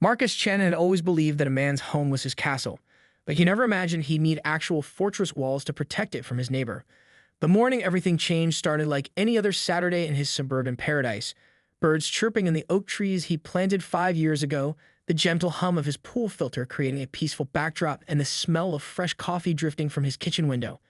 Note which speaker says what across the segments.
Speaker 1: Marcus Chen had always believed that a man's home was his castle, but he never imagined he'd need actual fortress walls to protect it from his neighbor. The morning everything changed started like any other Saturday in his suburban paradise. Birds chirping in the oak trees he planted 5 years ago, the gentle hum of his pool filter creating a peaceful backdrop, and the smell of fresh coffee drifting from his kitchen window.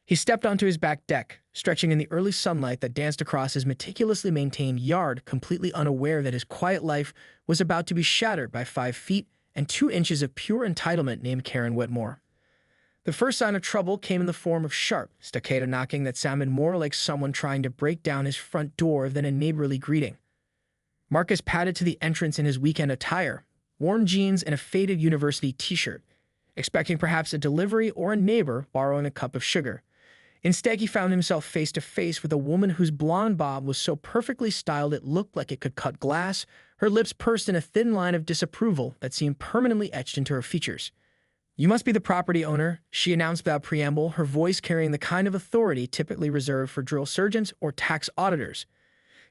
Speaker 1: He stepped onto his back deck, stretching in the early sunlight that danced across his meticulously maintained yard, completely unaware that his quiet life was about to be shattered by 5 feet and 2 inches of pure entitlement named Karen Whitmore. The first sign of trouble came in the form of sharp, staccato knocking that sounded more like someone trying to break down his front door than a neighborly greeting. Marcus padded to the entrance in his weekend attire, worn jeans and a faded university t-shirt, expecting perhaps a delivery or a neighbor borrowing a cup of sugar. Instead, he found himself face to face with a woman whose blonde bob was so perfectly styled it looked like it could cut glass, her lips pursed in a thin line of disapproval that seemed permanently etched into her features. "You must be the property owner," she announced without preamble, her voice carrying the kind of authority typically reserved for drill sergeants or tax auditors.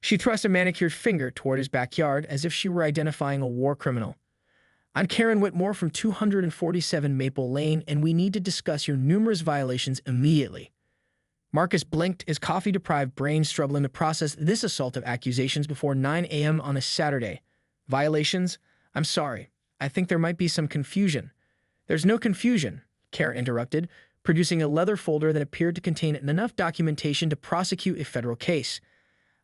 Speaker 1: She thrust a manicured finger toward his backyard as if she were identifying a war criminal. "I'm Karen Whitmore from 247 Maple Lane, and we need to discuss your numerous violations immediately." Marcus blinked, his coffee-deprived brain struggling to process this assault of accusations before 9 a.m. on a Saturday. "Violations? I'm sorry. I think there might be some confusion." "There's no confusion," Karen interrupted, producing a leather folder that appeared to contain enough documentation to prosecute a federal case.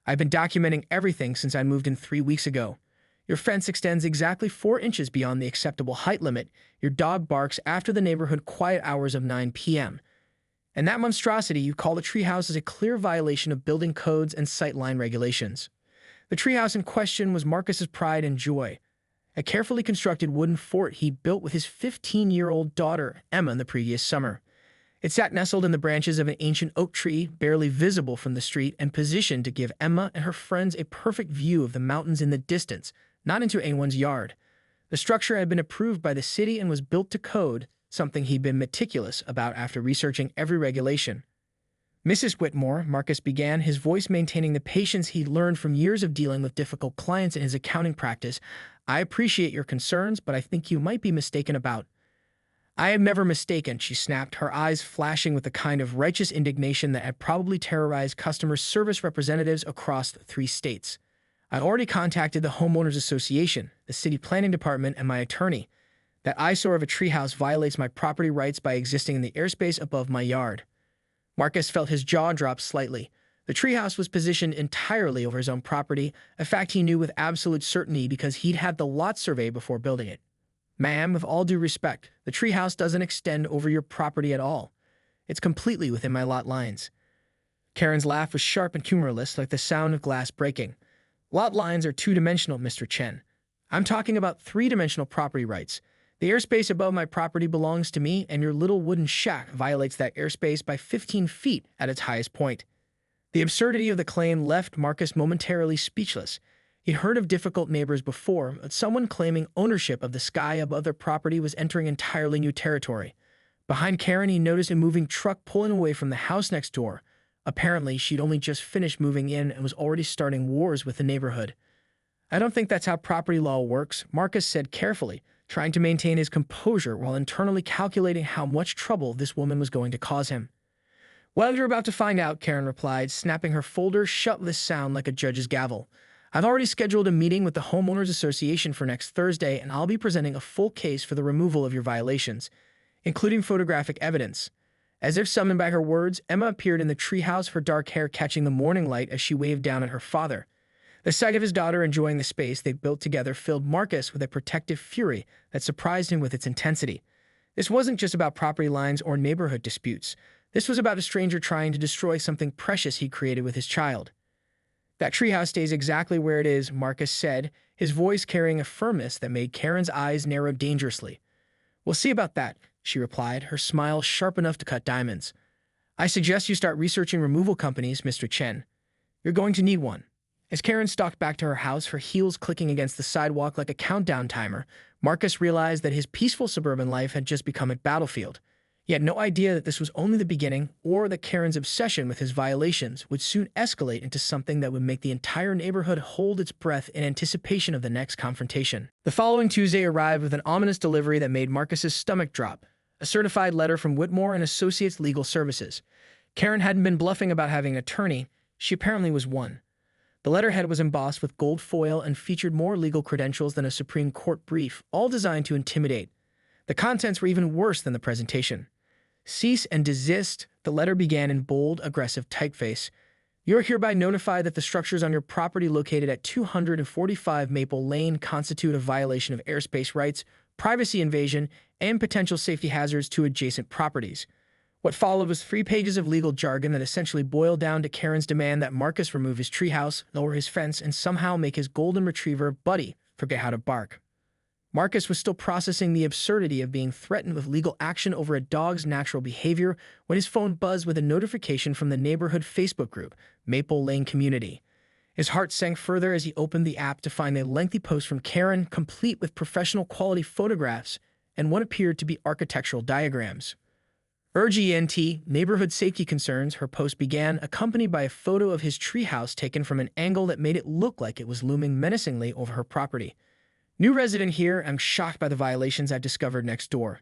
Speaker 1: "I've been documenting everything since I moved in 3 weeks ago. Your fence extends exactly 4 inches beyond the acceptable height limit. Your dog barks after the neighborhood quiet hours of 9 p.m. And that monstrosity you call the treehouse is a clear violation of building codes and sightline regulations." The treehouse in question was Marcus's pride and joy, a carefully constructed wooden fort he built with his 15-year-old daughter, Emma, in the previous summer. It sat nestled in the branches of an ancient oak tree, barely visible from the street, and positioned to give Emma and her friends a perfect view of the mountains in the distance, not into anyone's yard. The structure had been approved by the city and was built to code, something he'd been meticulous about after researching every regulation. "Mrs. Whitmore," Marcus began, his voice maintaining the patience he'd learned from years of dealing with difficult clients in his accounting practice, "I appreciate your concerns, but I think you might be mistaken about—" "I am never mistaken," she snapped, her eyes flashing with the kind of righteous indignation that had probably terrorized customer service representatives across 3 states. "I already contacted the Homeowners Association, the city planning department, and my attorney. That eyesore of a treehouse violates my property rights by existing in the airspace above my yard." Marcus felt his jaw drop slightly. The treehouse was positioned entirely over his own property, a fact he knew with absolute certainty because he'd had the lot survey before building it. "Ma'am, with all due respect, the treehouse doesn't extend over your property at all. It's completely within my lot lines." Karen's laugh was sharp and humorless, like the sound of glass breaking. "Lot lines are 2-dimensional, Mr. Chen. I'm talking about 3-dimensional property rights. The airspace above my property belongs to me, and your little wooden shack violates that airspace by 15 feet at its highest point." The absurdity of the claim left Marcus momentarily speechless. He'd heard of difficult neighbors before, but someone claiming ownership of the sky above their property was entering entirely new territory. Behind Karen, he noticed a moving truck pulling away from the house next door. Apparently, she'd only just finished moving in and was already starting wars with the neighborhood. "I don't think that's how property law works," Marcus said carefully, trying to maintain his composure while internally calculating how much trouble this woman was going to cause him. "Well, you're about to find out," Karen replied, snapping her folder shut with a sound like a judge's gavel. "I've already scheduled a meeting with the Homeowners Association for next Thursday, and I'll be presenting a full case for the removal of your violations, including photographic evidence." As if summoned by her words, Emma appeared in the treehouse, her dark hair catching the morning light as she waved down at her father. The sight of his daughter enjoying the space they'd built together filled Marcus with a protective fury that surprised him with its intensity. This wasn't just about property lines or neighborhood disputes. This was about a stranger trying to destroy something precious he created with his child. "That treehouse stays exactly where it is," Marcus said, his voice carrying a firmness that made Karen's eyes narrow dangerously. "We'll see about that," she replied, her smile sharp enough to cut diamonds. "I suggest you start researching removal companies, Mr. Chen. You're going to need one." As Karen stalked back to her house, her heels clicking against the sidewalk like a countdown timer, Marcus realized that his peaceful suburban life had just become a battlefield. He had no idea that this was only the beginning, or that Karen's obsession with his violations would soon escalate into something that would make the entire neighborhood hold its breath in anticipation of the next confrontation. The following Tuesday arrived with an ominous delivery that made Marcus's stomach drop: a certified letter from Whitmore and Associates Legal Services. Karen hadn't been bluffing about having an attorney. She apparently was one. The letterhead was embossed with gold foil and featured more legal credentials than a Supreme Court brief, all designed to intimidate. The contents were even worse than the presentation. "Cease and desist," the letter began in bold, aggressive typeface. "You are hereby notified that the structures on your property located at 245 Maple Lane constitute a violation of airspace rights, privacy invasion, and potential safety hazards to adjacent properties." What followed was 3 pages of legal jargon that essentially boiled down to Karen's demand that Marcus remove his treehouse, lower his fence, and somehow make his golden retriever, Buddy, forget how to bark. Marcus was still processing the absurdity of being threatened with legal action over a dog's natural behavior when his phone buzzed with a notification from the neighborhood Facebook group, Maple Lane Community. His heart sank further as he opened the app to find a lengthy post from Karen, complete with professional quality photographs and what appeared to be architectural diagrams. Urgent neighborhood safety concerns, her post began, accompanied by a photo of his treehouse taken from an angle that made it look like it was looming menacingly over her property. "New resident here, I'm shocked by the violations I've discovered next door.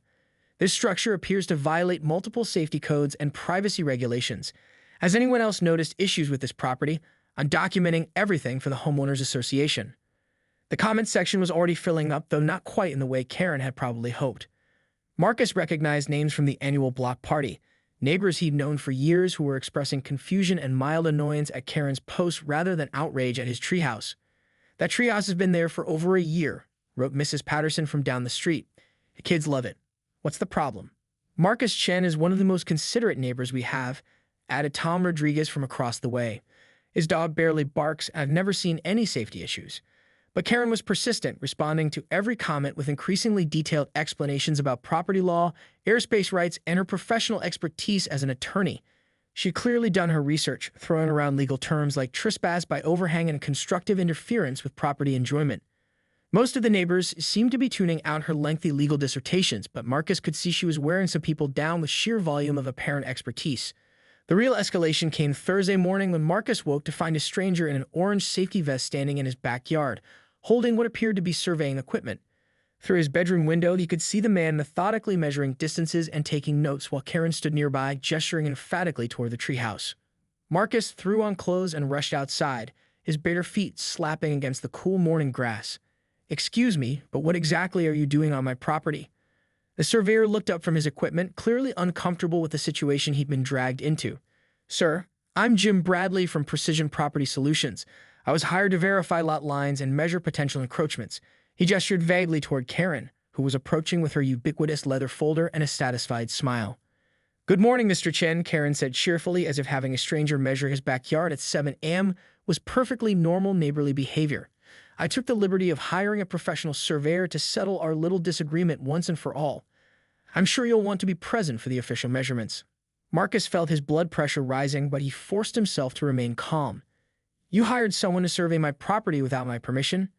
Speaker 1: This structure appears to violate multiple safety codes and privacy regulations. Has anyone else noticed issues with this property? I'm documenting everything for the Homeowners Association." The comment section was already filling up, though not quite in the way Karen had probably hoped. Marcus recognized names from the annual block party, neighbors he'd known for years who were expressing confusion and mild annoyance at Karen's post rather than outrage at his treehouse. "That treehouse has been there for over a year," wrote Mrs. Patterson from down the street. "The kids love it. What's the problem?" "Marcus Chen is one of the most considerate neighbors we have," added Tom Rodriguez from across the way. "His dog barely barks, and I've never seen any safety issues." But Karen was persistent, responding to every comment with increasingly detailed explanations about property law, airspace rights, and her professional expertise as an attorney. She'd clearly done her research, throwing around legal terms like trespass by overhang and constructive interference with property enjoyment. Most of the neighbors seemed to be tuning out her lengthy legal dissertations, but Marcus could see she was wearing some people down with sheer volume of apparent expertise. The real escalation came Thursday morning when Marcus woke to find a stranger in an orange safety vest standing in his backyard, holding what appeared to be surveying equipment. Through his bedroom window, he could see the man methodically measuring distances and taking notes while Karen stood nearby, gesturing emphatically toward the treehouse. Marcus threw on clothes and rushed outside, his bare feet slapping against the cool morning grass. "Excuse me, but what exactly are you doing on my property?" The surveyor looked up from his equipment, clearly uncomfortable with the situation he'd been dragged into. "Sir, I'm Jim Bradley from Precision Property Solutions. I was hired to verify lot lines and measure potential encroachments." He gestured vaguely toward Karen, who was approaching with her ubiquitous leather folder and a satisfied smile. "Good morning, Mr. Chen," Karen said cheerfully, as if having a stranger measure his backyard at 7 a.m. was perfectly normal neighborly behavior. "I took the liberty of hiring a professional surveyor to settle our little disagreement once and for all. I'm sure you'll want to be present for the official measurements." Marcus felt his blood pressure rising, but he forced himself to remain calm. "You hired someone to survey my property without my permission?"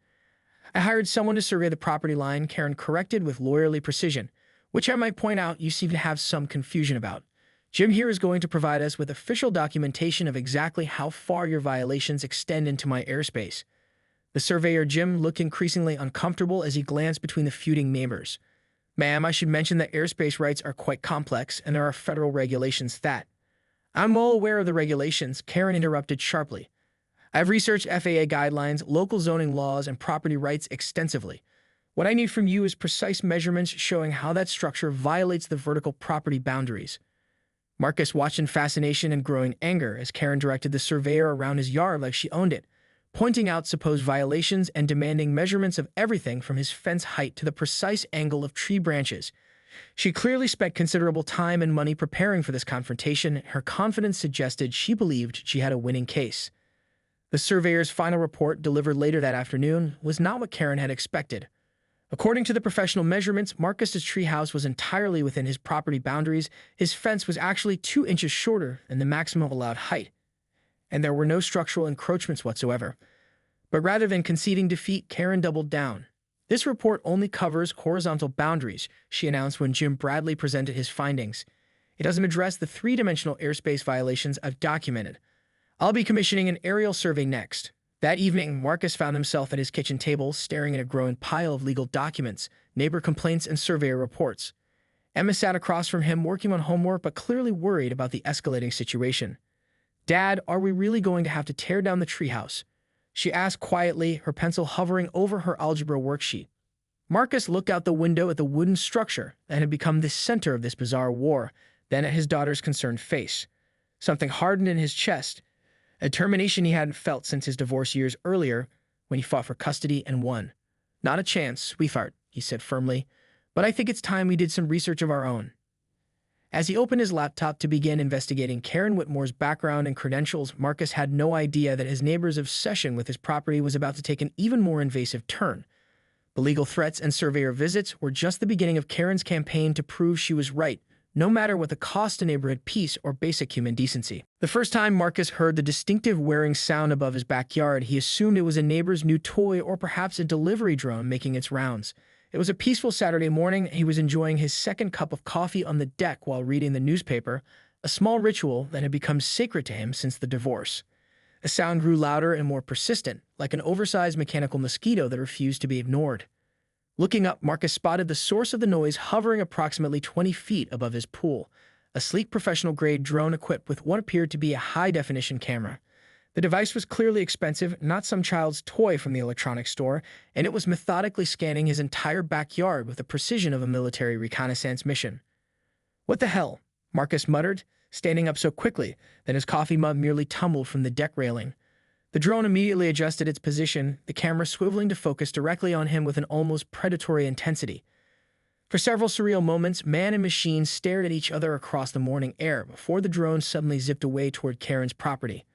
Speaker 1: "I hired someone to survey the property line," Karen corrected with lawyerly precision, "which I might point out you seem to have some confusion about. Jim here is going to provide us with official documentation of exactly how far your violations extend into my airspace." The surveyor Jim looked increasingly uncomfortable as he glanced between the feuding neighbors. "Ma'am, I should mention that airspace rights are quite complex, and there are federal regulations that—" "I'm well aware of the regulations," Karen interrupted sharply. "I've researched FAA guidelines, local zoning laws, and property rights extensively. What I need from you is precise measurements showing how that structure violates the vertical property boundaries." Marcus watched in fascination and growing anger as Karen directed the surveyor around his yard like she owned it, pointing out supposed violations and demanding measurements of everything from his fence height to the precise angle of tree branches. She clearly spent considerable time and money preparing for this confrontation. Her confidence suggested she believed she had a winning case. The surveyor's final report, delivered later that afternoon, was not what Karen had expected. According to the professional measurements, Marcus's treehouse was entirely within his property boundaries. His fence was actually 2 inches shorter than the maximum allowed height, and there were no structural encroachments whatsoever. But rather than conceding defeat, Karen doubled down. "This report only covers horizontal boundaries," she announced when Jim Bradley presented his findings. It doesn't address the three-dimensional airspace violations I've documented. I'll be commissioning an aerial survey next. That evening, Marcus found himself at his kitchen table, staring at a growing pile of legal documents, neighbor complaints, and surveyor reports. Emma sat across from him, working on homework but clearly worried about the escalating situation. "Dad, are we really going to have to tear down the treehouse?" she asked quietly, her pencil hovering over her algebra worksheet. Marcus looked out the window at the wooden structure that had become the center of this bizarre war, then at his daughter's concerned face. Something hardened in his chest, a determination he hadn't felt since his divorce years earlier when he fought for custody and won. "Not a chance, sweetheart," he said firmly, "but I think it's time we did some research of our own." As he opened his laptop to begin investigating Karen Whitmore's background and credentials, Marcus had no idea that his neighbor's obsession with his property was about to take an even more invasive turn. The legal threats and surveyor visits were just the beginning of Karen's campaign to prove she was right, no matter what the cost to neighborhood peace or basic human decency. The first time Marcus heard the distinctive whirring sound above his backyard, he assumed it was a neighbor's new toy or perhaps a delivery drone making its rounds. It was a peaceful Saturday morning. He was enjoying his second cup of coffee on the deck while reading the newspaper, a small ritual that had become sacred to him since the divorce. The sound grew louder and more persistent, like an oversized mechanical mosquito that refused to be ignored. Looking up, Marcus spotted the source of the noise hovering approximately 20 feet above his pool, a sleek professional-grade drone equipped with what appeared to be a high-definition camera. The device was clearly expensive, not some child's toy from the electronics store, and it was methodically scanning his entire backyard with the precision of a military reconnaissance mission. "What the hell?" Marcus muttered, standing up so quickly that his coffee mug merely tumbled from the deck railing. The drone immediately adjusted its position, the camera swiveling to focus directly on him with an almost predatory intensity. For several surreal moments, man and machine stared at each other across the morning air before the drone suddenly zipped away toward Karen's property.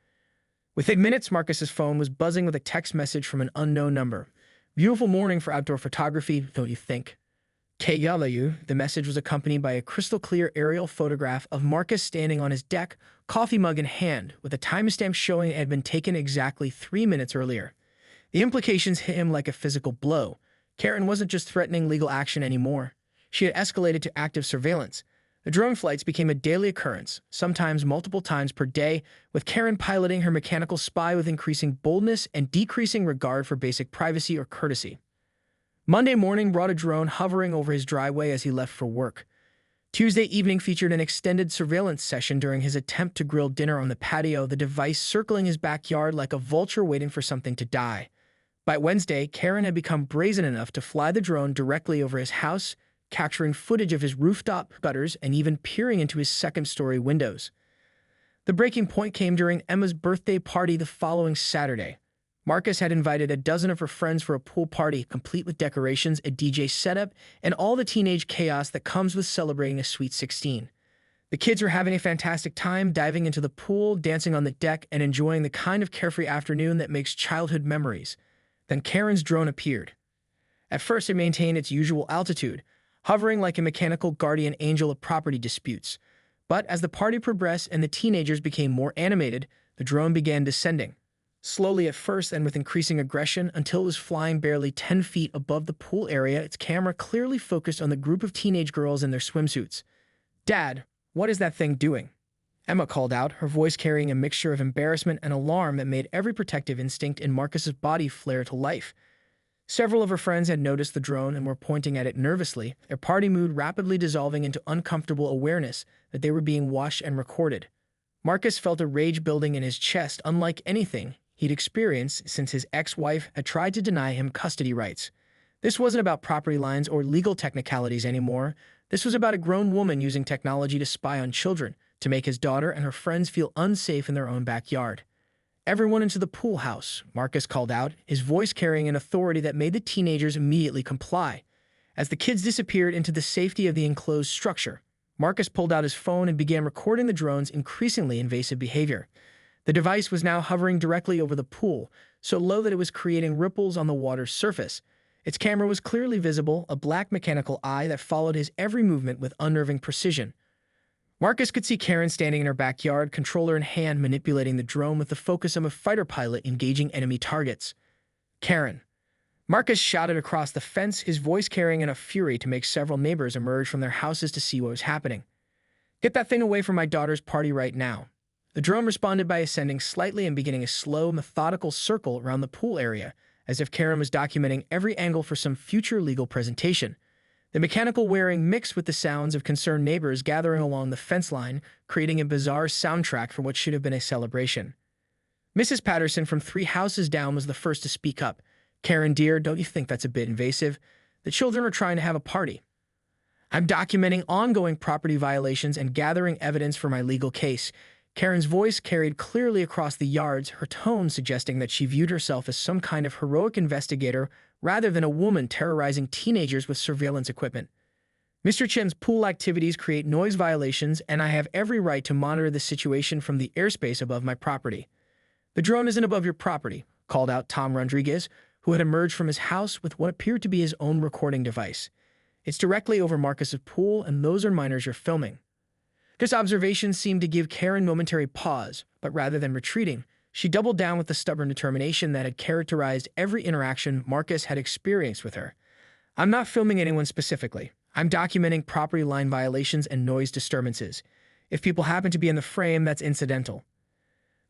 Speaker 1: Within minutes, Marcus's phone was buzzing with a text message from an unknown number. "Beautiful morning for outdoor photography, don't you think?" KYU. The message was accompanied by a crystal-clear aerial photograph of Marcus standing on his deck, coffee mug in hand, with a timestamp showing it had been taken exactly 3 minutes earlier. The implications hit him like a physical blow. Karen wasn't just threatening legal action anymore. She had escalated to active surveillance. The drone flights became a daily occurrence, sometimes multiple times per day, with Karen piloting her mechanical spy with increasing boldness and decreasing regard for basic privacy or courtesy. Monday morning brought a drone hovering over his driveway as he left for work. Tuesday evening featured an extended surveillance session during his attempt to grill dinner on the patio, the device circling his backyard like a vulture waiting for something to die. By Wednesday, Karen had become brazen enough to fly the drone directly over his house, capturing footage of his rooftop gutters and even peering into his second-story windows. The breaking point came during Emma's birthday party the following Saturday. Marcus had invited a dozen of her friends for a pool party, complete with decorations, a DJ setup, and all the teenage chaos that comes with celebrating a sweet 16. The kids were having a fantastic time, diving into the pool, dancing on the deck, and enjoying the kind of carefree afternoon that makes childhood memories. Then Karen's drone appeared. At first, it maintained its usual altitude, hovering like a mechanical guardian angel of property disputes. But as the party progressed and the teenagers became more animated, the drone began descending. Slowly at first and with increasing aggression until it was flying barely 10 feet above the pool area, its camera clearly focused on the group of teenage girls in their swimsuits. "Dad, what is that thing doing?" Emma called out, her voice carrying a mixture of embarrassment and alarm that made every protective instinct in Marcus's body flare to life. Several of her friends had noticed the drone and were pointing at it nervously, their party mood rapidly dissolving into uncomfortable awareness that they were being watched and recorded. Marcus felt a rage building in his chest, unlike anything he'd experienced since his ex-wife had tried to deny him custody rights. This wasn't about property lines or legal technicalities anymore. This was about a grown woman using technology to spy on children, to make his daughter and her friends feel unsafe in their own backyard. "Everyone into the pool house," Marcus called out, his voice carrying an authority that made the teenagers immediately comply. As the kids disappeared into the safety of the enclosed structure, Marcus pulled out his phone and began recording the drone's increasingly invasive behavior. The device was now hovering directly over the pool, so low that it was creating ripples on the water's surface. Its camera was clearly visible, a black mechanical eye that followed his every movement with unnerving precision. Marcus could see Karen standing in her backyard, controller in hand, manipulating the drone with the focus of a fighter pilot engaging enemy targets. "Karen!" Marcus shouted across the fence, his voice carrying enough fury to make several neighbors emerge from their houses to see what was happening. Get that thing away from my daughter's party right now. The drone responded by ascending slightly and beginning a slow, methodical circle around the pool area, as if Karen was documenting every angle for some future legal presentation. The mechanical whirring mixed with the sounds of concerned neighbors gathering along the fence line, creating a bizarre soundtrack for what should have been a celebration. Mrs. Patterson from 3 houses down was the first to speak up. "Karen, dear, don't you think that's a bit invasive? The children are trying to have a party. I'm documenting ongoing property violations and gathering evidence for my legal case." Karen's voice carried clearly across the yards, her tone suggesting that she viewed herself as some kind of heroic investigator rather than a woman terrorizing teenagers with surveillance equipment. "Mr. Chen's pool activities create noise violations, and I have every right to monitor the situation from the airspace above my property." "The drone isn't above your property," called out Tom Rodriguez, who had emerged from his house with what appeared to be his own recording device. "It's directly over Marcus's pool, and those are minors you're filming." This observation seemed to give Karen momentary pause, but rather than retreating, she doubled down with the stubborn determination that had characterized every interaction Marcus had experienced with her. "I'm not filming anyone specifically. I'm documenting property line violations and noise disturbances. If people happen to be in the frame, that's incidental."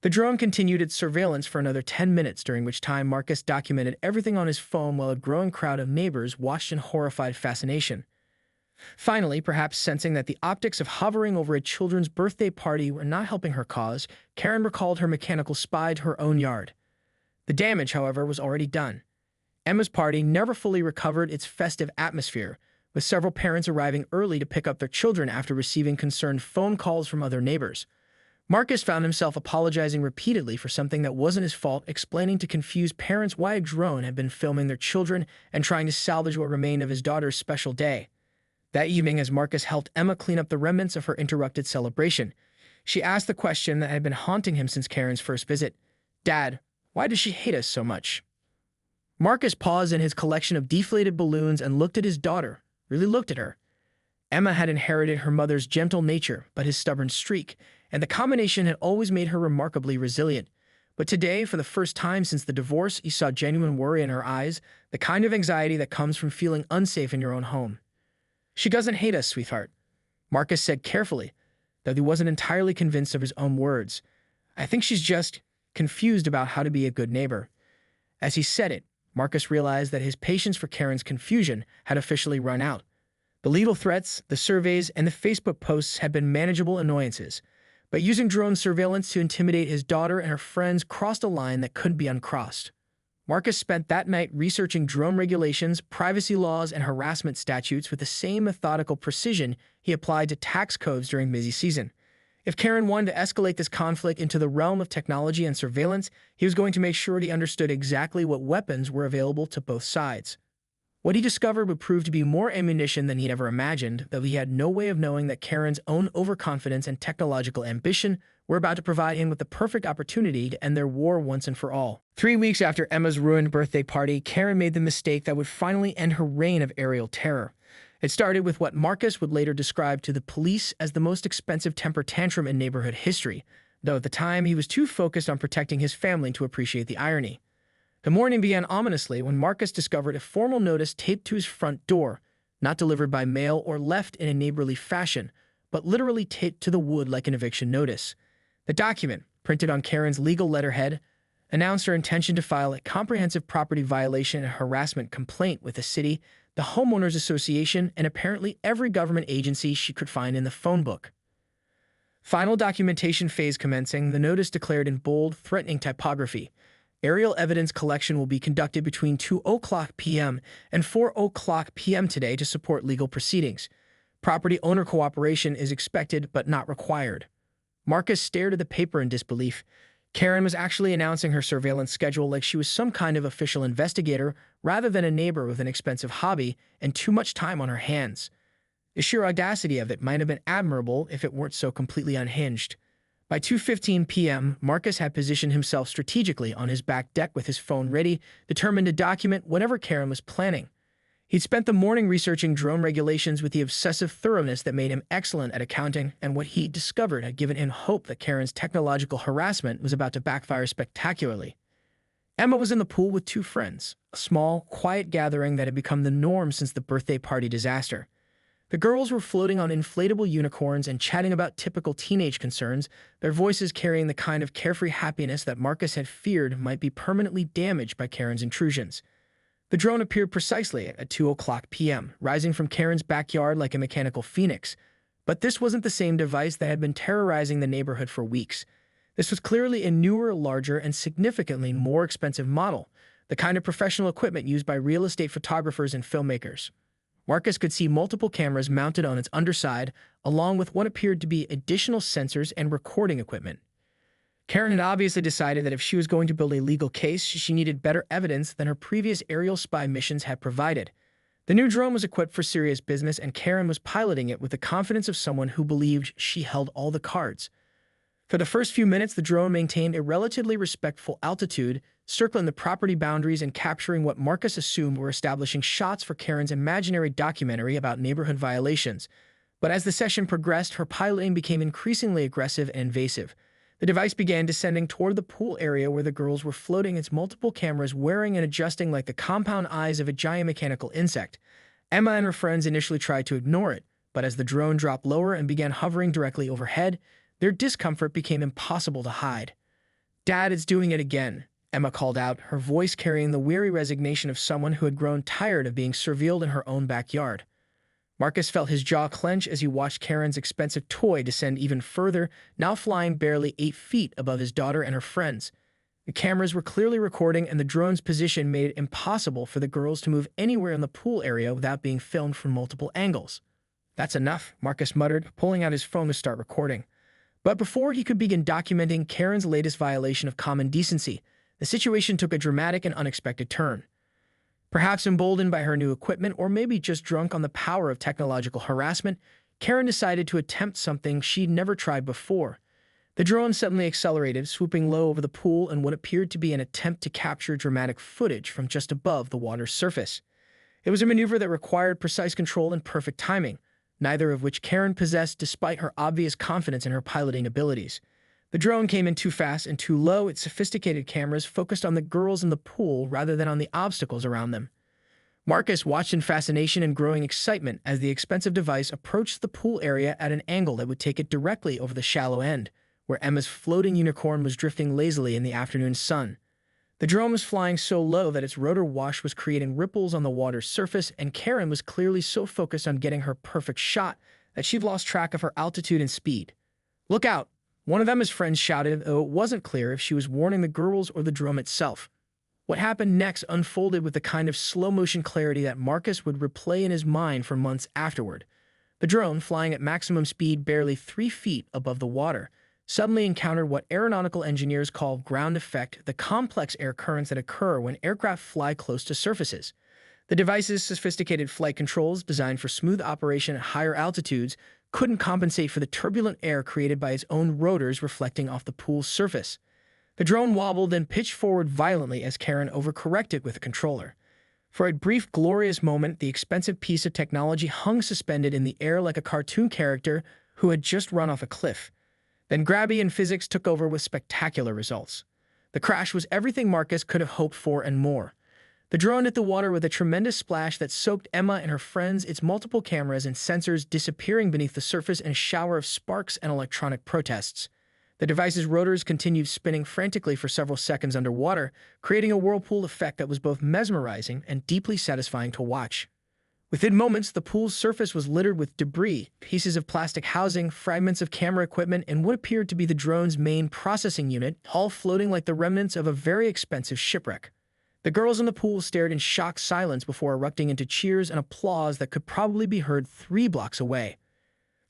Speaker 1: The drone continued its surveillance for another 10 minutes, during which time Marcus documented everything on his phone while a growing crowd of neighbors watched in horrified fascination. Finally, perhaps sensing that the optics of hovering over a children's birthday party were not helping her cause, Karen recalled her mechanical spy to her own yard. The damage, however, was already done. Emma's party never fully recovered its festive atmosphere, with several parents arriving early to pick up their children after receiving concerned phone calls from other neighbors. Marcus found himself apologizing repeatedly for something that wasn't his fault, explaining to confused parents why a drone had been filming their children and trying to salvage what remained of his daughter's special day. That evening, as Marcus helped Emma clean up the remnants of her interrupted celebration, she asked the question that had been haunting him since Karen's first visit. "Dad, why does she hate us so much?" Marcus paused in his collection of deflated balloons and looked at his daughter, really looked at her. Emma had inherited her mother's gentle nature, but his stubborn streak, and the combination had always made her remarkably resilient. But today, for the first time since the divorce, he saw genuine worry in her eyes, the kind of anxiety that comes from feeling unsafe in your own home. "She doesn't hate us, sweetheart," Marcus said carefully, though he wasn't entirely convinced of his own words. "I think she's just confused about how to be a good neighbor." As he said it, Marcus realized that his patience for Karen's confusion had officially run out. The legal threats, the surveys, and the Facebook posts had been manageable annoyances, but using drone surveillance to intimidate his daughter and her friends crossed a line that couldn't be uncrossed. Marcus spent that night researching drone regulations, privacy laws, and harassment statutes with the same methodical precision he applied to tax codes during busy season. If Karen wanted to escalate this conflict into the realm of technology and surveillance, he was going to make sure he understood exactly what weapons were available to both sides. What he discovered would prove to be more ammunition than he'd ever imagined, though he had no way of knowing that Karen's own overconfidence and technological ambition were about to provide him with the perfect opportunity to end their war once and for all. 3 weeks after Emma's ruined birthday party, Karen made the mistake that would finally end her reign of aerial terror. It started with what Marcus would later describe to the police as the most expensive temper tantrum in neighborhood history, though at the time he was too focused on protecting his family to appreciate the irony. The morning began ominously when Marcus discovered a formal notice taped to his front door, not delivered by mail or left in a neighborly fashion, but literally taped to the wood like an eviction notice. The document, printed on Karen's legal letterhead, announced her intention to file a comprehensive property violation and harassment complaint with the city, the homeowners association, and apparently every government agency she could find in the phone book. Final documentation phase commencing, the notice declared in bold, threatening typography, "Aerial evidence collection will be conducted between 2:00 p.m. and 4:00 p.m. today to support legal proceedings. Property owner cooperation is expected but not required." Marcus stared at the paper in disbelief. Karen was actually announcing her surveillance schedule like she was some kind of official investigator rather than a neighbor with an expensive hobby and too much time on her hands. The sheer audacity of it might have been admirable if it weren't so completely unhinged. By 2:15 p.m., Marcus had positioned himself strategically on his back deck with his phone ready, determined to document whatever Karen was planning. He'd spent the morning researching drone regulations with the obsessive thoroughness that made him excellent at accounting, and what he discovered had given him hope that Karen's technological harassment was about to backfire spectacularly. Emma was in the pool with 2 friends, a small, quiet gathering that had become the norm since the birthday party disaster. The girls were floating on inflatable unicorns and chatting about typical teenage concerns, their voices carrying the kind of carefree happiness that Marcus had feared might be permanently damaged by Karen's intrusions. The drone appeared precisely at 2:00 p.m., rising from Karen's backyard like a mechanical phoenix. But this wasn't the same device that had been terrorizing the neighborhood for weeks. This was clearly a newer, larger, and significantly more expensive model, the kind of professional equipment used by real estate photographers and filmmakers. Marcus could see multiple cameras mounted on its underside, along with what appeared to be additional sensors and recording equipment. Karen had obviously decided that if she was going to build a legal case, she needed better evidence than her previous aerial spy missions had provided. The new drone was equipped for serious business, and Karen was piloting it with the confidence of someone who believed she held all the cards. For the first few minutes, the drone maintained a relatively respectful altitude, circling the property boundaries and capturing what Marcus assumed were establishing shots for Karen's imaginary documentary about neighborhood violations. But as the session progressed, her piloting became increasingly aggressive and invasive. The device began descending toward the pool area where the girls were floating, its multiple cameras whirring and adjusting like the compound eyes of a giant mechanical insect. Emma and her friends initially tried to ignore it, but as the drone dropped lower and began hovering directly overhead, their discomfort became impossible to hide. "Dad, it's doing it again," Emma called out, her voice carrying the weary resignation of someone who had grown tired of being surveilled in her own backyard. Marcus felt his jaw clench as he watched Karen's expensive toy descend even further, now flying barely 8 feet above his daughter and her friends. The cameras were clearly recording, and the drone's position made it impossible for the girls to move anywhere in the pool area without being filmed from multiple angles. "That's enough," Marcus muttered, pulling out his phone to start recording. But before he could begin documenting Karen's latest violation of common decency, the situation took a dramatic and unexpected turn. Perhaps emboldened by her new equipment, or maybe just drunk on the power of technological harassment, Karen decided to attempt something she'd never tried before. The drone suddenly accelerated, swooping low over the pool in what appeared to be an attempt to capture dramatic footage from just above the water's surface. It was a maneuver that required precise control and perfect timing, neither of which Karen possessed despite her obvious confidence in her piloting abilities. The drone came in too fast and too low, its sophisticated cameras focused on the girls in the pool rather than on the obstacles around them. Marcus watched in fascination and growing excitement as the expensive device approached the pool area at an angle that would take it directly over the shallow end, where Emma's floating unicorn was drifting lazily in the afternoon sun. The drone was flying so low that its rotor wash was creating ripples on the water's surface, and Karen was clearly so focused on getting her perfect shot that she'd lost track of her altitude and speed. "Look out!" one of Emma's friends shouted, though it wasn't clear if she was warning the girls or the drone itself. What happened next unfolded with the kind of slow-motion clarity that Marcus would replay in his mind for months afterward. The drone, flying at maximum speed barely 3 feet above the water, suddenly encountered what aeronautical engineers call ground effect, the complex air currents that occur when aircraft fly close to surfaces. The device's sophisticated flight controls, designed for smooth operation at higher altitudes, couldn't compensate for the turbulent air created by its own rotors reflecting off the pool's surface. The drone wobbled and pitched forward violently as Karen overcorrected with the controller. For a brief, glorious moment, the expensive piece of technology hung suspended in the air like a cartoon character who had just run off a cliff. Then gravity and physics took over with spectacular results. The crash was everything Marcus could have hoped for and more. The drone hit the water with a tremendous splash that soaked Emma and her friends, its multiple cameras and sensors disappearing beneath the surface in a shower of sparks and electronic protests. The device's rotors continued spinning frantically for several seconds underwater, creating a whirlpool effect that was both mesmerizing and deeply satisfying to watch. Within moments, the pool's surface was littered with debris, pieces of plastic housing, fragments of camera equipment, and what appeared to be the drone's main processing unit, all floating like the remnants of a very expensive shipwreck. The girls in the pool stared in shocked silence before erupting into cheers and applause that could probably be heard 3 blocks away.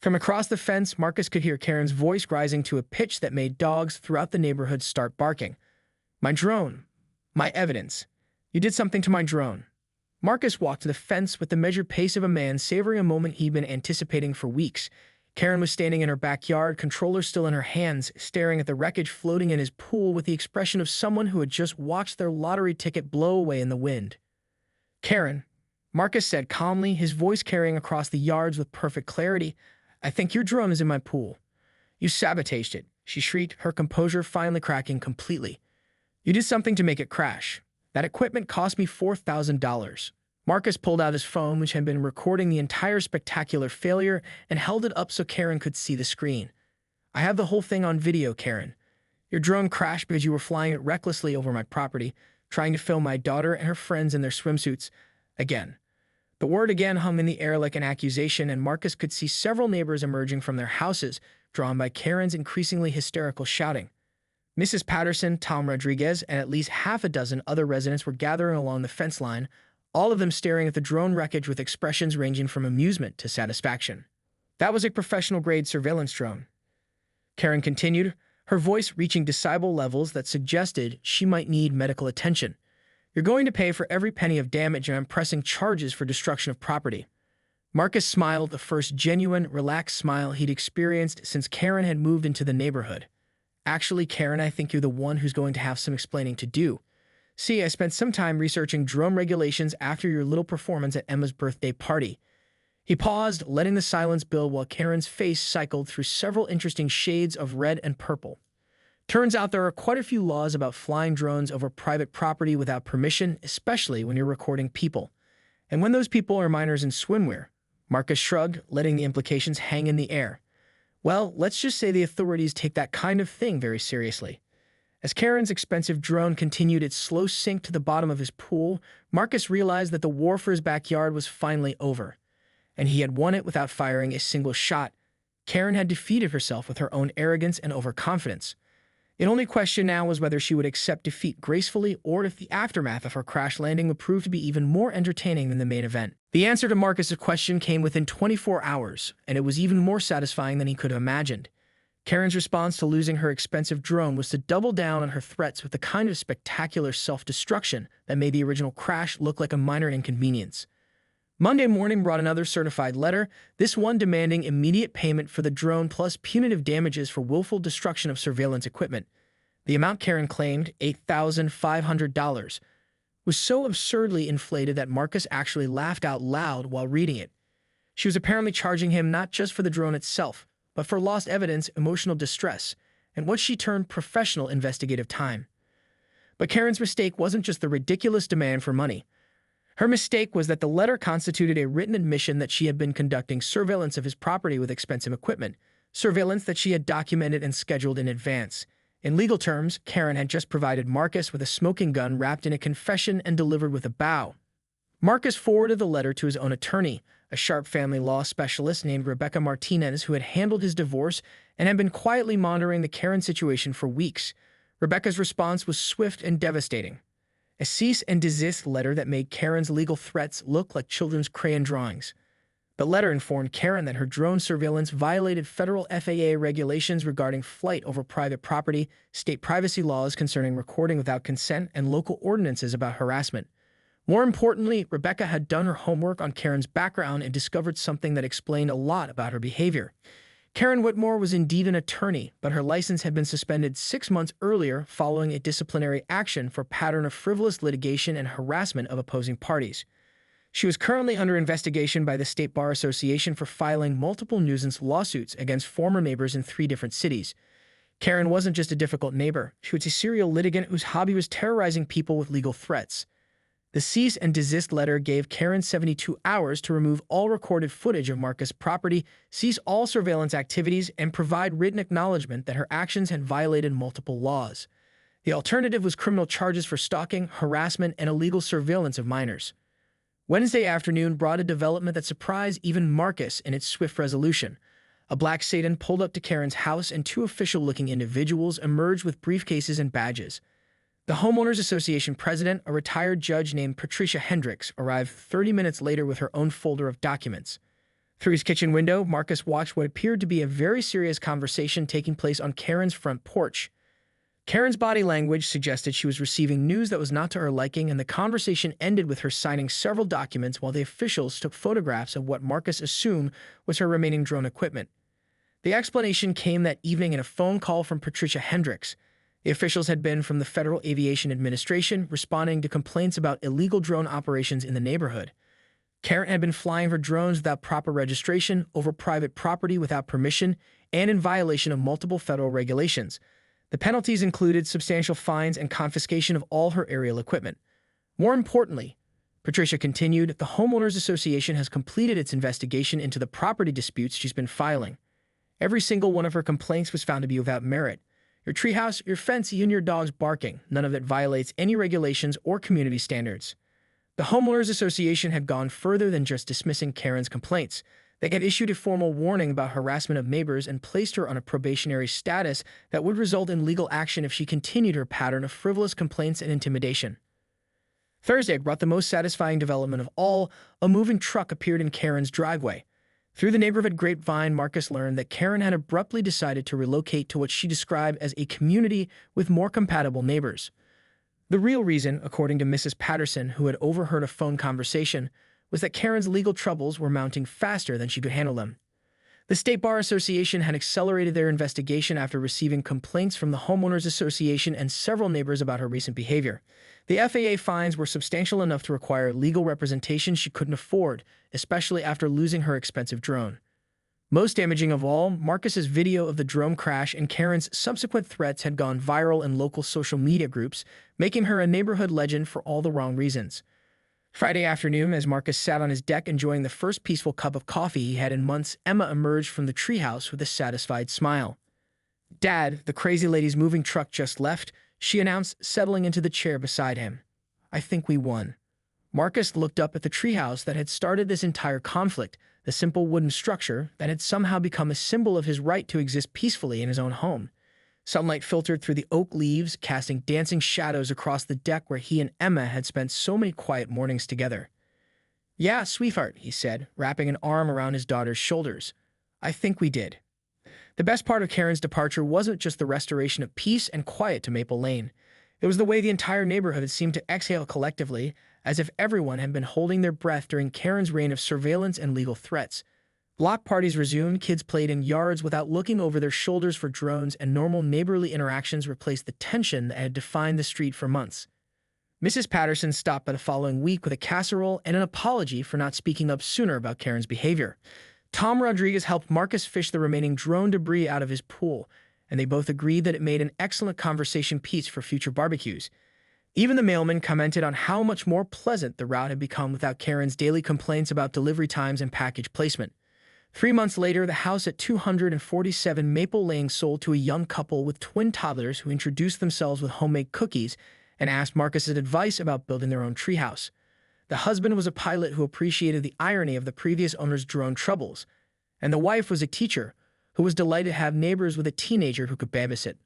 Speaker 1: From across the fence, Marcus could hear Karen's voice rising to a pitch that made dogs throughout the neighborhood start barking. "My drone. My evidence. You did something to my drone." Marcus walked to the fence with the measured pace of a man savoring a moment he'd been anticipating for weeks. Karen was standing in her backyard, controller still in her hands, staring at the wreckage floating in his pool with the expression of someone who had just watched their lottery ticket blow away in the wind. "Karen," Marcus said calmly, his voice carrying across the yards with perfect clarity, "I think your drone is in my pool." "You sabotaged it," she shrieked, her composure finally cracking completely. "You did something to make it crash. That equipment cost me $4,000. Marcus pulled out his phone, which had been recording the entire spectacular failure, and held it up so Karen could see the screen. "I have the whole thing on video, Karen. Your drone crashed because you were flying it recklessly over my property, trying to film my daughter and her friends in their swimsuits." Again. The word again hung in the air like an accusation, and Marcus could see several neighbors emerging from their houses, drawn by Karen's increasingly hysterical shouting. Mrs. Patterson, Tom Rodriguez, and at least half a dozen other residents were gathering along the fence line, all of them staring at the drone wreckage with expressions ranging from amusement to satisfaction. "That was a professional-grade surveillance drone," Karen continued, her voice reaching decibel levels that suggested she might need medical attention. "You're going to pay for every penny of damage, and I'm pressing charges for destruction of property." Marcus smiled, the first genuine, relaxed smile he'd experienced since Karen had moved into the neighborhood. "Actually, Karen, I think you're the one who's going to have some explaining to do. See, I spent some time researching drone regulations after your little performance at Emma's birthday party." He paused, letting the silence build while Karen's face cycled through several interesting shades of red and purple. "Turns out there are quite a few laws about flying drones over private property without permission, especially when you're recording people. And when those people are minors in swimwear." Marcus shrugged, letting the implications hang in the air. "Well, let's just say the authorities take that kind of thing very seriously." As Karen's expensive drone continued its slow sink to the bottom of his pool, Marcus realized that the war for his backyard was finally over. And he had won it without firing a single shot. Karen had defeated herself with her own arrogance and overconfidence. The only question now was whether she would accept defeat gracefully, or if the aftermath of her crash landing would prove to be even more entertaining than the main event. The answer to Marcus's question came within 24 hours, and it was even more satisfying than he could have imagined. Karen's response to losing her expensive drone was to double down on her threats with the kind of spectacular self-destruction that made the original crash look like a minor inconvenience. Monday morning brought another certified letter, this one demanding immediate payment for the drone plus punitive damages for willful destruction of surveillance equipment. The amount Karen claimed, $8,500, was so absurdly inflated that Marcus actually laughed out loud while reading it. She was apparently charging him not just for the drone itself, but for lost evidence, emotional distress, and what she termed professional investigative time. But Karen's mistake wasn't just the ridiculous demand for money. Her mistake was that the letter constituted a written admission that she had been conducting surveillance of his property with expensive equipment, surveillance that she had documented and scheduled in advance. In legal terms, Karen had just provided Marcus with a smoking gun wrapped in a confession and delivered with a bow. Marcus forwarded the letter to his own attorney, a sharp family law specialist named Rebecca Martinez, who had handled his divorce and had been quietly monitoring the Karen situation for weeks. Rebecca's response was swift and devastating. A cease and desist letter that made Karen's legal threats look like children's crayon drawings. The letter informed Karen that her drone surveillance violated federal FAA regulations regarding flight over private property, state privacy laws concerning recording without consent, and local ordinances about harassment. More importantly, Rebecca had done her homework on Karen's background and discovered something that explained a lot about her behavior. Karen Whitmore was indeed an attorney, but her license had been suspended 6 months earlier following a disciplinary action for a pattern of frivolous litigation and harassment of opposing parties. She was currently under investigation by the State Bar Association for filing multiple nuisance lawsuits against former neighbors in 3 different cities. Karen wasn't just a difficult neighbor. She was a serial litigant whose hobby was terrorizing people with legal threats. The cease and desist letter gave Karen 72 hours to remove all recorded footage of Marcus' property, cease all surveillance activities, and provide written acknowledgement that her actions had violated multiple laws. The alternative was criminal charges for stalking, harassment, and illegal surveillance of minors. Wednesday afternoon brought a development that surprised even Marcus in its swift resolution. A black sedan pulled up to Karen's house, and 2 official-looking individuals emerged with briefcases and badges. The Homeowners Association president, a retired judge named Patricia Hendricks, arrived 30 minutes later with her own folder of documents. Through his kitchen window, Marcus watched what appeared to be a very serious conversation taking place on Karen's front porch. Karen's body language suggested she was receiving news that was not to her liking, and the conversation ended with her signing several documents while the officials took photographs of what Marcus assumed was her remaining drone equipment. The explanation came that evening in a phone call from Patricia Hendricks. The officials had been from the Federal Aviation Administration, responding to complaints about illegal drone operations in the neighborhood. Karen had been flying her drones without proper registration, over private property without permission, and in violation of multiple federal regulations. The penalties included substantial fines and confiscation of all her aerial equipment. More importantly, Patricia continued, the Homeowners Association has completed its investigation into the property disputes she's been filing. Every single one of her complaints was found to be without merit. Your treehouse, your fence, even your dog's barking, none of it violates any regulations or community standards. The Homeowners Association had gone further than just dismissing Karen's complaints. They had issued a formal warning about harassment of neighbors and placed her on a probationary status that would result in legal action if she continued her pattern of frivolous complaints and intimidation. Thursday brought the most satisfying development of all. A moving truck appeared in Karen's driveway. Through the neighborhood grapevine, Marcus learned that Karen had abruptly decided to relocate to what she described as a community with more compatible neighbors. The real reason, according to Mrs. Patterson, who had overheard a phone conversation, was that Karen's legal troubles were mounting faster than she could handle them. The State Bar Association had accelerated their investigation after receiving complaints from the Homeowners Association and several neighbors about her recent behavior. The FAA fines were substantial enough to require legal representation she couldn't afford, especially after losing her expensive drone. Most damaging of all, Marcus's video of the drone crash and Karen's subsequent threats had gone viral in local social media groups, making her a neighborhood legend for all the wrong reasons. Friday afternoon, as Marcus sat on his deck enjoying the first peaceful cup of coffee he had in months, Emma emerged from the treehouse with a satisfied smile. "Dad, the crazy lady's moving truck just left," she announced, settling into the chair beside him. "I think we won." Marcus looked up at the treehouse that had started this entire conflict, the simple wooden structure that had somehow become a symbol of his right to exist peacefully in his own home. Sunlight filtered through the oak leaves, casting dancing shadows across the deck where he and Emma had spent so many quiet mornings together. "Yeah, sweetheart," he said, wrapping an arm around his daughter's shoulders. "I think we did." The best part of Karen's departure wasn't just the restoration of peace and quiet to Maple Lane. It was the way the entire neighborhood seemed to exhale collectively, as if everyone had been holding their breath during Karen's reign of surveillance and legal threats. Block parties resumed, kids played in yards without looking over their shoulders for drones, and normal neighborly interactions replaced the tension that had defined the street for months. Mrs. Patterson stopped by the following week with a casserole and an apology for not speaking up sooner about Karen's behavior. Tom Rodriguez helped Marcus fish the remaining drone debris out of his pool, and they both agreed that it made an excellent conversation piece for future barbecues. Even the mailman commented on how much more pleasant the route had become without Karen's daily complaints about delivery times and package placement. 3 months later, the house at 247 Maple Lane sold to a young couple with twin toddlers who introduced themselves with homemade cookies and asked Marcus's advice about building their own treehouse. The husband was a pilot who appreciated the irony of the previous owner's drone troubles, and the wife was a teacher who was delighted to have neighbors with a teenager who could babysit.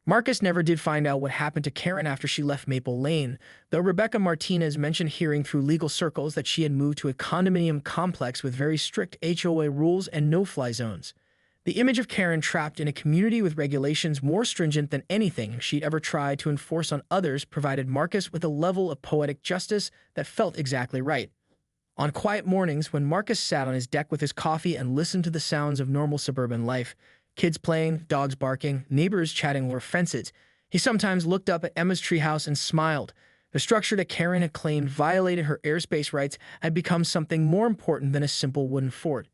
Speaker 1: Marcus never did find out what happened to Karen after she left Maple Lane, though Rebecca Martinez mentioned hearing through legal circles that she had moved to a condominium complex with very strict HOA rules and no-fly zones. The image of Karen trapped in a community with regulations more stringent than anything she'd ever tried to enforce on others provided Marcus with a level of poetic justice that felt exactly right. On quiet mornings, when Marcus sat on his deck with his coffee and listened to the sounds of normal suburban life, kids playing, dogs barking, neighbors chatting over fences, he sometimes looked up at Emma's treehouse and smiled. The structure that Karen had claimed violated her airspace rights had become something more important than a simple wooden fort.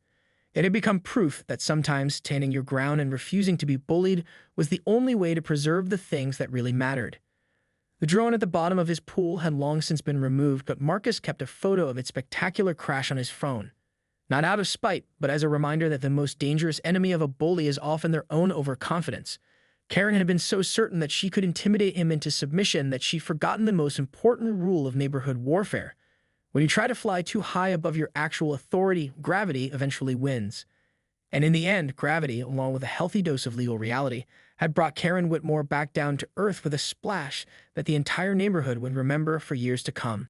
Speaker 1: It had become proof that sometimes standing your ground and refusing to be bullied was the only way to preserve the things that really mattered. The drone at the bottom of his pool had long since been removed, but Marcus kept a photo of its spectacular crash on his phone. Not out of spite, but as a reminder that the most dangerous enemy of a bully is often their own overconfidence. Karen had been so certain that she could intimidate him into submission that she'd forgotten the most important rule of neighborhood warfare. When you try to fly too high above your actual authority, gravity eventually wins. And in the end, gravity, along with a healthy dose of legal reality, had brought Karen Whitmore back down to earth with a splash that the entire neighborhood would remember for years to come.